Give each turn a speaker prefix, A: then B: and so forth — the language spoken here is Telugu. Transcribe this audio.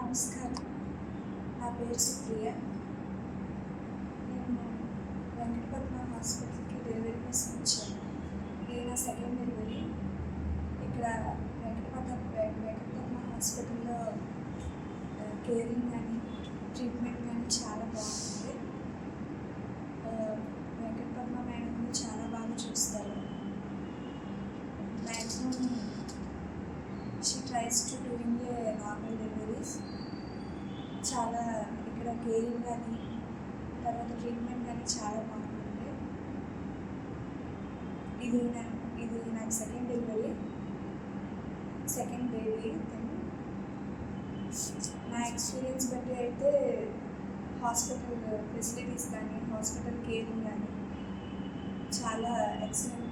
A: నమస్కారం. నా పేరు సుప్రియ. నేను వెంకటపద్మ హాస్పిటల్కి డెలివరీ కోసం వచ్చాను. ఇది నా సెకండ్ డెలివరీ. ఇక్కడ వెంకటపద్మ హాస్పిటల్లో కేరింగ్ కానీ ట్రీట్మెంట్ కానీ చాలా బాగుంటుంది. వెంకటపద్మ మేడం చాలా బాగా చూస్తారు. Maximum she tries to doing a normal deliveries. చాలా ఇక్కడ కేరింగ్ కానీ తర్వాత ట్రీట్మెంట్ కానీ చాలా బాగుంటుంది. ఇది నాకు సెకండ్ డెలివరీ, సెకండ్ బేబీ. నా ఎక్స్పీరియన్స్ బట్టి అయితే హాస్పిటల్ ఫెసిలిటీస్ కానీ హాస్పిటల్ కేరింగ్ కానీ చాలా ఎక్సలెంట్